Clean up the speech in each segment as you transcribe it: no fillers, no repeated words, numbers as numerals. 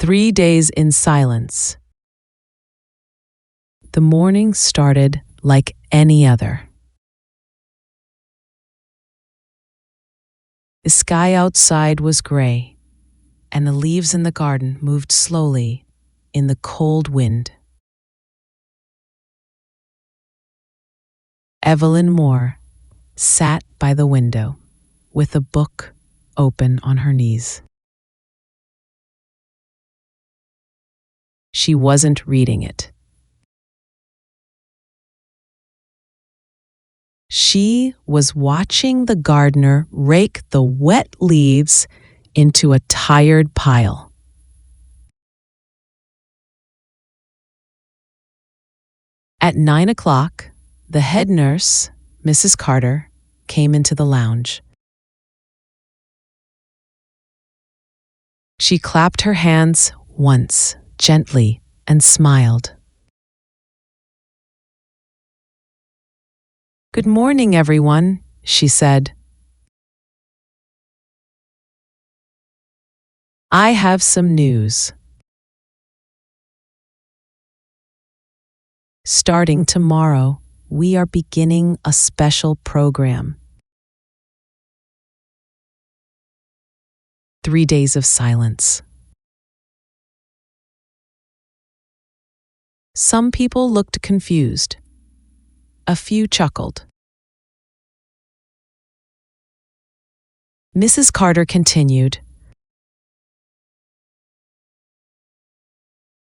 3 days in silence. The morning started like any other. The sky outside was gray, and the leaves in the garden moved slowly in the cold wind. Evelyn Moore sat by the window with a book open on her knees. She wasn't reading it. She was watching the gardener rake the wet leaves into a tired pile. At 9 o'clock, the head nurse, Mrs. Carter, came into the lounge. She clapped her hands once, gently, and smiled. "Good morning, everyone," she said. "I have some news. Starting tomorrow, we are beginning a special program. 3 days of silence. Some people looked confused. A few chuckled. Mrs. Carter continued,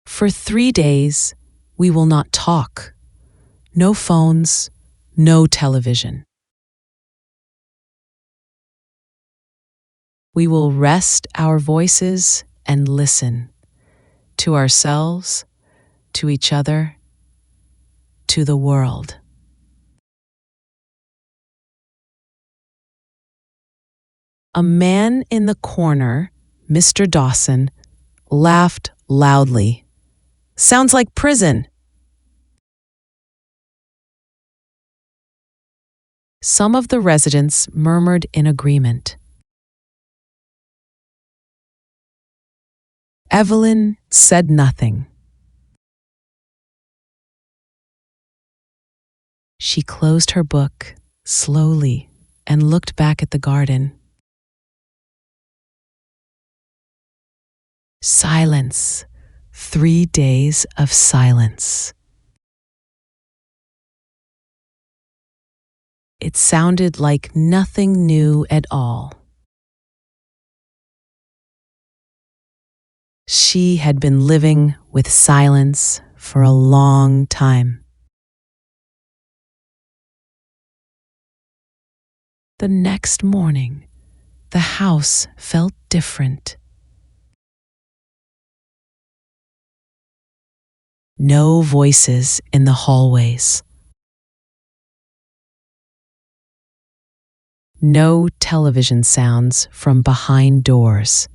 "For 3 days, we will not talk. No phones, no television. We will rest our voices and listen to ourselves, to each other, to the world." A man in the corner, Mr. Dawson, laughed loudly. "Sounds like prison." Some of the residents murmured in agreement. Evelyn said nothing. She closed her book slowly and looked back at the garden. Silence. 3 days of silence. It sounded like nothing new at all. She had been living with silence for a long time. The next morning, the house felt different. No voices in the hallways. No television sounds from behind doors.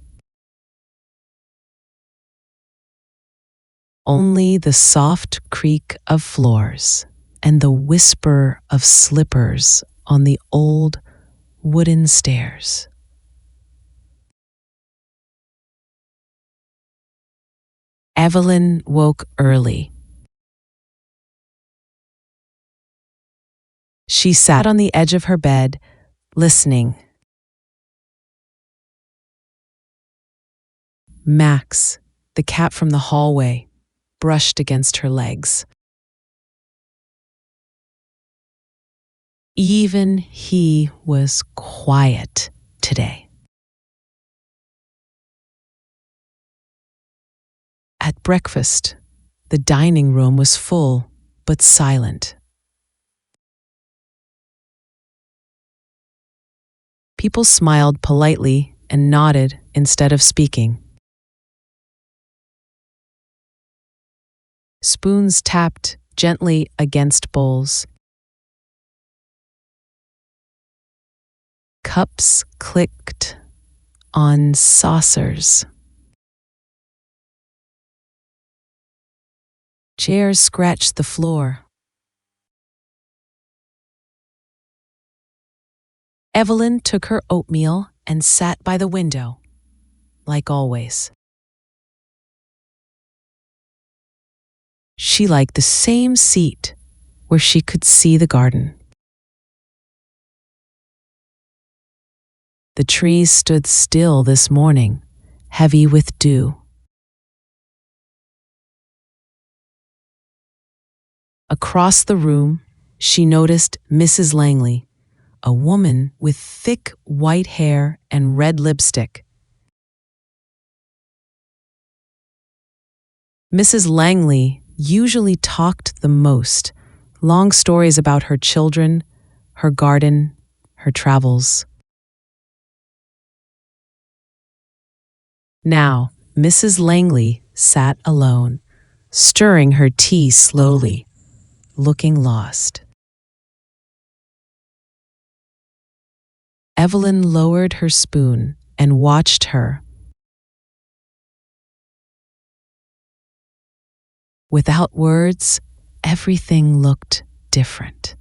Only the soft creak of floors and the whisper of slippers on the old wooden stairs. Evelyn woke early. She sat on the edge of her bed, listening. Max, the cat from the hallway, brushed against her legs. Even he was quiet today. At breakfast, the dining room was full but silent. People smiled politely and nodded instead of speaking. Spoons tapped gently against bowls. Cups clicked on saucers. Chairs scratched the floor. Evelyn took her oatmeal and sat by the window, like always. she liked the same seat where she could see the garden. The trees stood still this morning, heavy with dew. Across the room, she noticed Mrs. Langley, a woman with thick white hair and red lipstick. Mrs. Langley usually talked the most, long stories about her children, her garden, her travels. Now, Mrs. Langley sat alone, stirring her tea slowly, looking lost. Evelyn lowered her spoon and watched her. Without words, everything looked different.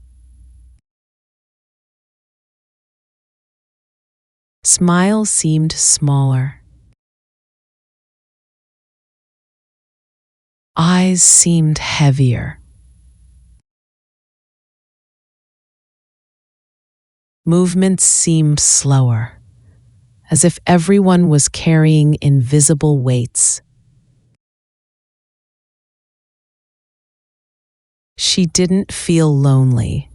Smiles seemed smaller. Eyes seemed heavier. Movements seemed slower, as if everyone was carrying invisible weights. She didn't feel lonely.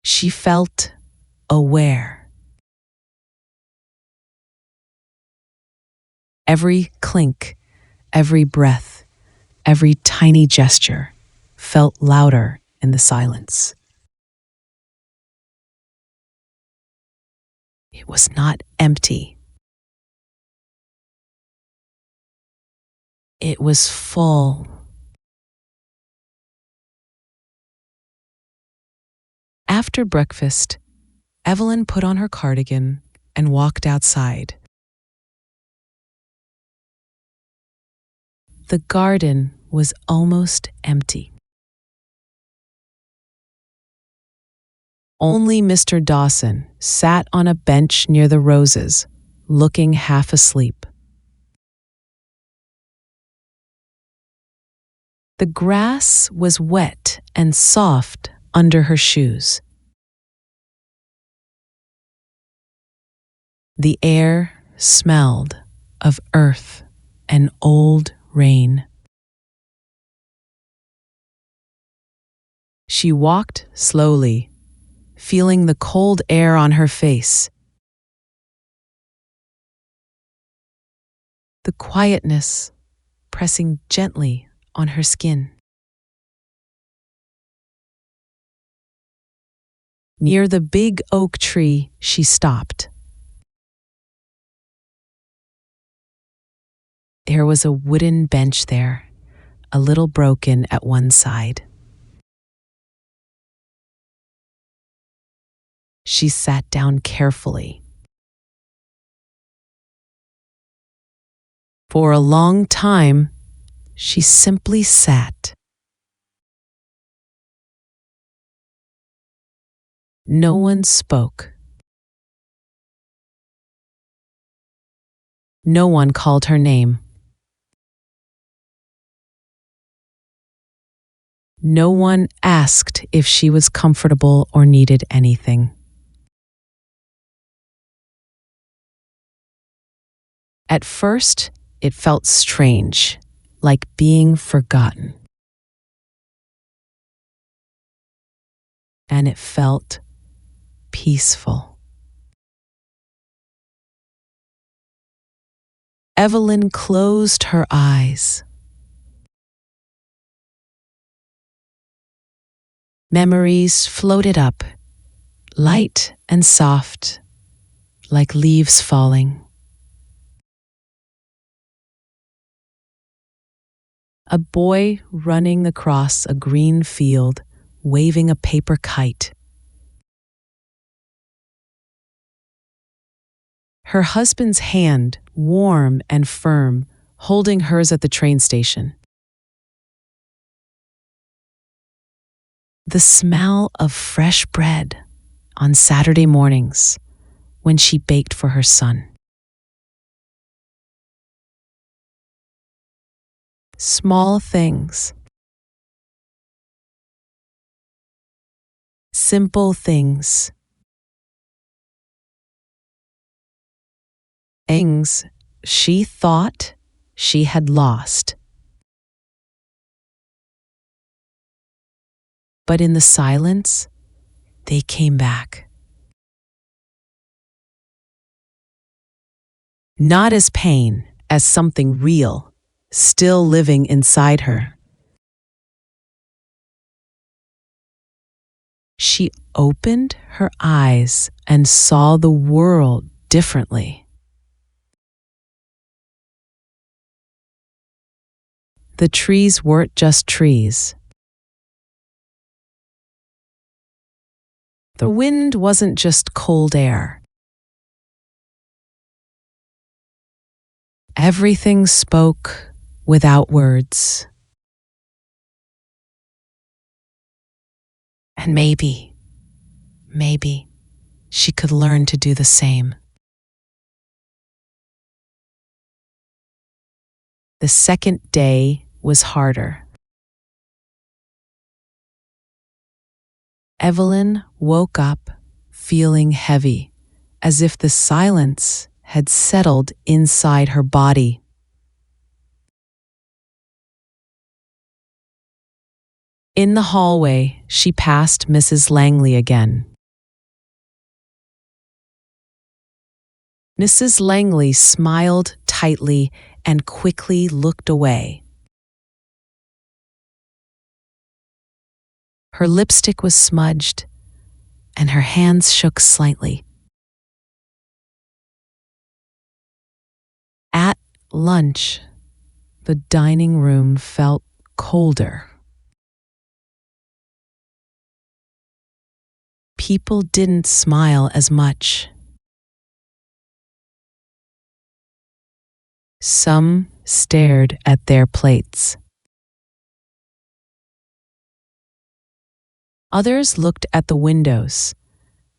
She felt aware. Every clink, every breath, every tiny gesture felt louder in the silence. It was not empty. It was full. After breakfast, Evelyn put on her cardigan and walked outside. The garden was almost empty. Only Mr. Dawson sat on a bench near the roses, looking half asleep. The grass was wet and soft under her shoes. The air smelled of earth and old rain. She walked slowly, feeling the cold air on her face. The quietness pressing gently on her skin. Near the big oak tree, she stopped. There was a wooden bench there, a little broken at one side. She sat down carefully. For a long time, she simply sat. No one spoke. No one called her name. No one asked if she was comfortable or needed anything. At first, it felt strange, like being forgotten. And it felt peaceful. Evelyn closed her eyes. Memories floated up, light and soft, like leaves falling. A boy running across a green field, waving a paper kite. Her husband's hand, warm and firm, holding hers at the train station. The smell of fresh bread on Saturday mornings when she baked for her son. Small things. Simple things. Things she thought she had lost. But in the silence, they came back. Not as pain, as something real, still living inside her. She opened her eyes and saw the world differently. The trees weren't just trees. The wind wasn't just cold air. Everything spoke without words. And maybe she could learn to do the same. The second day was harder. Evelyn woke up feeling heavy, as if the silence had settled inside her body. In the hallway, she passed Mrs. Langley again. Mrs. Langley smiled tightly and quickly looked away. Her lipstick was smudged, and her hands shook slightly. At lunch, the dining room felt colder. People didn't smile as much. Some stared at their plates. Others looked at the windows,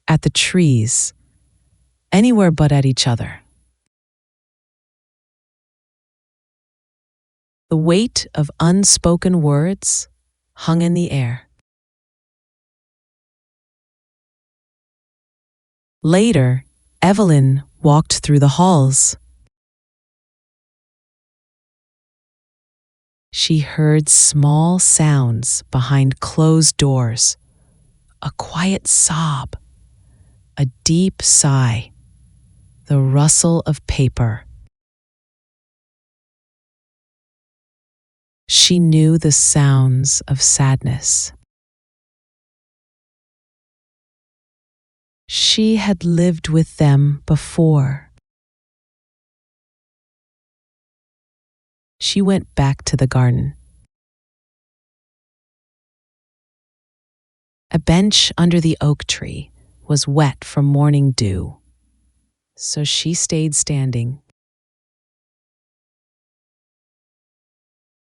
at the trees, anywhere but at each other. The weight of unspoken words hung in the air. Later, Evelyn walked through the halls. She heard small sounds behind closed doors. A quiet sob, a deep sigh, the rustle of paper. She knew the sounds of sadness. She had lived with them before. She went back to the garden. A bench under the oak tree was wet from morning dew, so she stayed standing.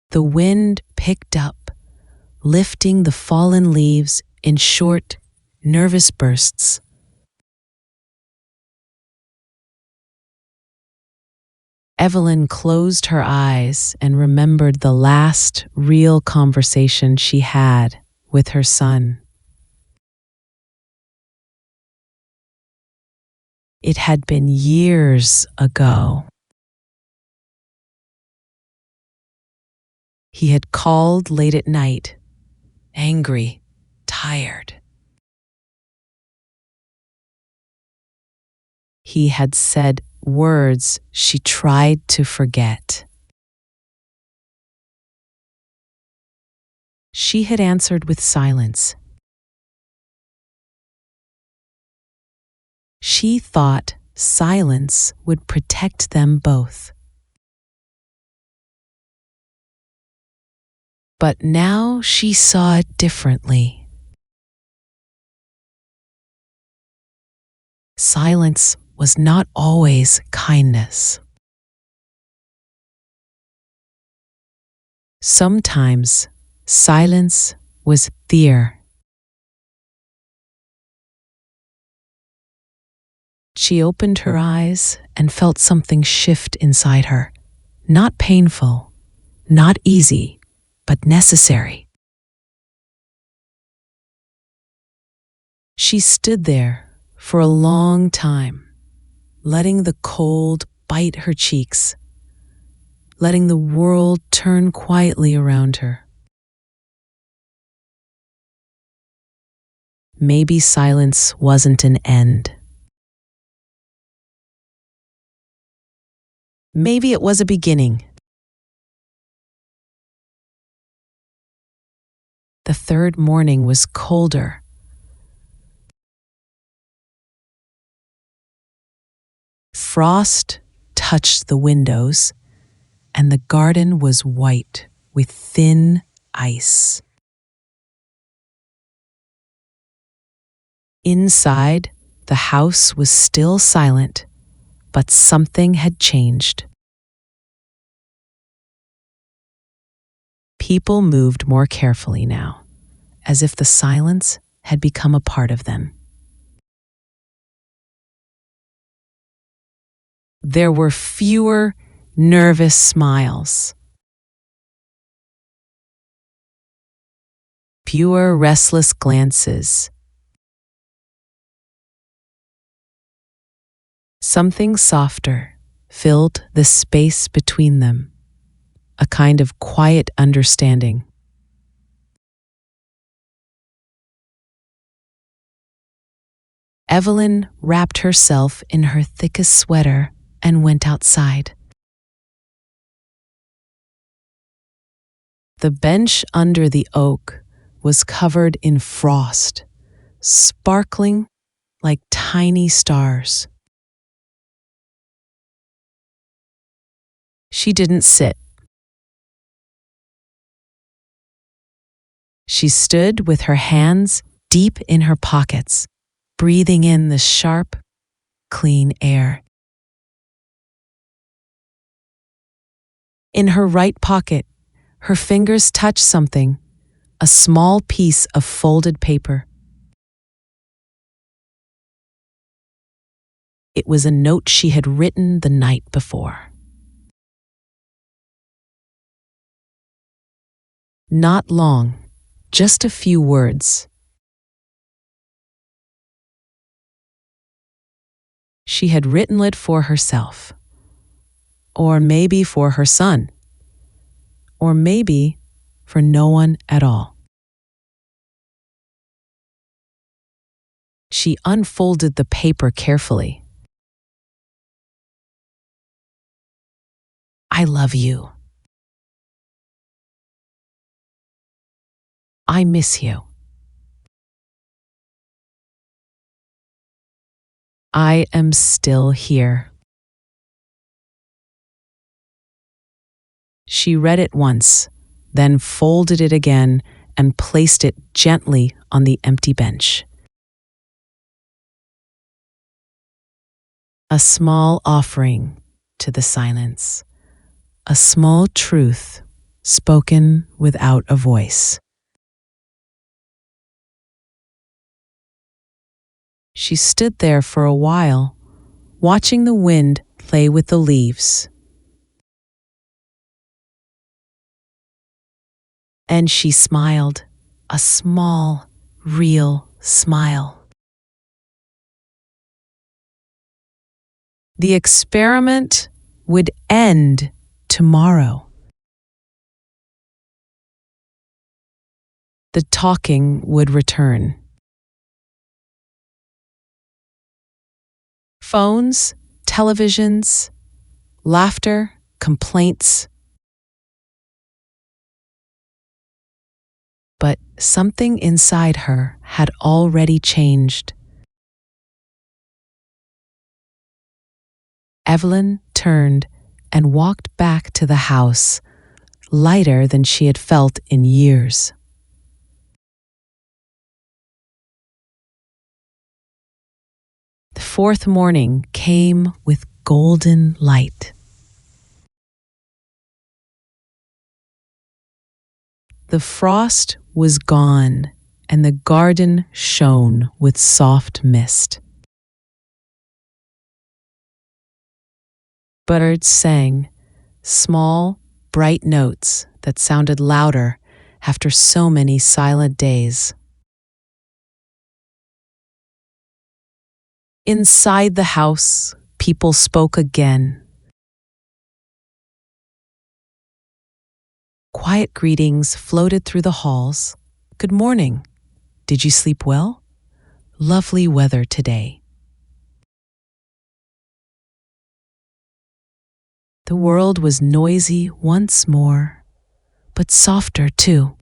The wind picked up, lifting the fallen leaves in short, nervous bursts. Evelyn closed her eyes and remembered the last real conversation she had with her son. It had been years ago. He had called late at night, angry, tired. He had said words she tried to forget. She had answered with silence. She thought silence would protect them both. But now she saw it differently. Silence was not always kindness. Sometimes silence was fear. She opened her eyes and felt something shift inside her. Not painful, not easy, but necessary. She stood there for a long time, letting the cold bite her cheeks, letting the world turn quietly around her. Maybe silence wasn't an end. Maybe it was a beginning. The third morning was colder. Frost touched the windows, and the garden was white with thin ice. Inside, the house was still silent, but something had changed. People moved more carefully now, as if the silence had become a part of them. There were fewer nervous smiles, fewer restless glances. Something softer filled the space between them, a kind of quiet understanding. Evelyn wrapped herself in her thickest sweater and went outside. The bench under the oak was covered in frost, sparkling like tiny stars. She didn't sit. She stood with her hands deep in her pockets, breathing in the sharp, clean air. In her right pocket, her fingers touched something, a small piece of folded paper. It was a note she had written the night before. Not long, just a few words. She had written it for herself, or maybe for her son, or maybe for no one at all. She unfolded the paper carefully. I love you. I miss you. I am still here. She read it once, then folded it again and placed it gently on the empty bench. A small offering to the silence, a small truth spoken without a voice. She stood there for a while, watching the wind play with the leaves. And she smiled, a small, real smile. The experiment would end tomorrow. The talking would return. Phones, televisions, laughter, complaints. But something inside her had already changed. Evelyn turned and walked back to the house, lighter than she had felt in years. The fourth morning came with golden light. The frost was gone, and the garden shone with soft mist. Birds sang, small bright notes that sounded louder after so many silent days. Inside the house, people spoke again. Quiet greetings floated through the halls. Good morning. Did you sleep well? Lovely weather today. The world was noisy once more, but softer too.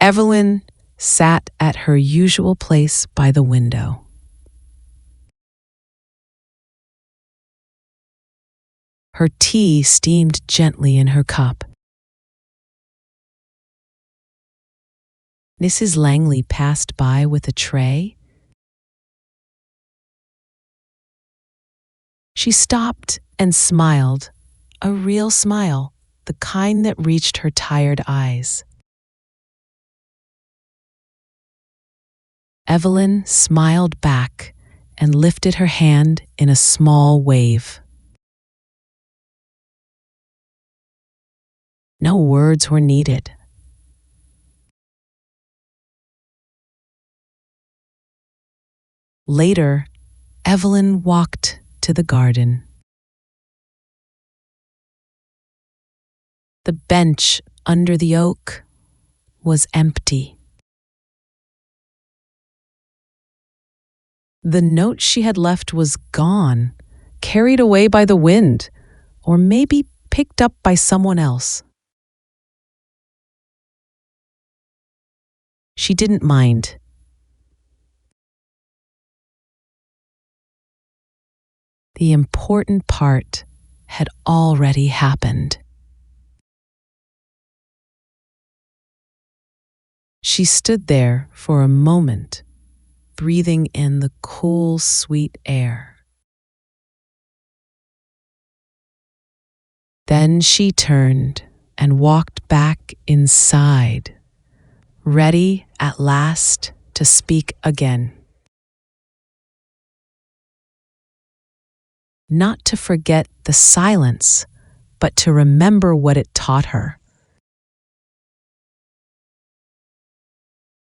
Evelyn sat at her usual place by the window. Her tea steamed gently in her cup. Mrs. Langley passed by with a tray. She stopped and smiled, a real smile, the kind that reached her tired eyes. Evelyn smiled back and lifted her hand in a small wave. No words were needed. Later, Evelyn walked to the garden. The bench under the oak was empty. The note she had left was gone, carried away by the wind, or maybe picked up by someone else. She didn't mind. The important part had already happened. She stood there for a moment, breathing in the cool, sweet air. Then she turned and walked back inside, ready at last to speak again. Not to forget the silence, but to remember what it taught her.